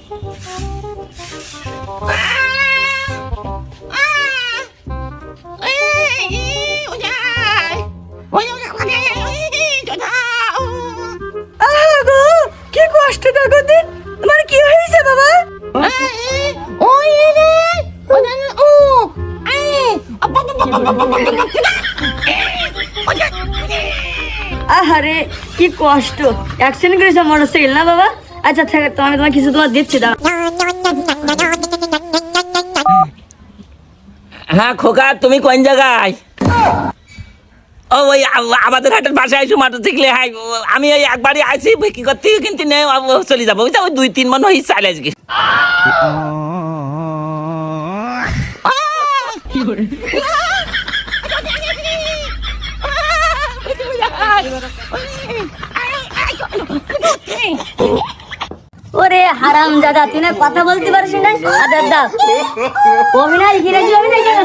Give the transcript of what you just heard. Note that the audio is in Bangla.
কি কষ্ট কাকুদিন, তোমার কি হয়েছে বাবা? আহারে কি কষ্ট, অ্যাক্সিডেন্ট করেছে মোটরসাইকেল না বাবা? আচ্ছা ঠিক আছে, আমি তোমার কিছু তোমার দিচ্ছি দাও। হ্যাঁ খোকা, তুমি কোন জায়গায়? ও ওই আমাদের হাটের পাশে আইসো মোটরসাইকেলে। হ্যাঁ আমি ওই একবারই আইসি বিক্রি করতে, কিন্তু চলে যাবো ওই 2-3 মন হয়ে চাল আজকে। ওরে হারাম দাদা, তুই না কথা বলতে পারছিস না? আদার দা অভিনয় হিরেজি অভিনয় কেন?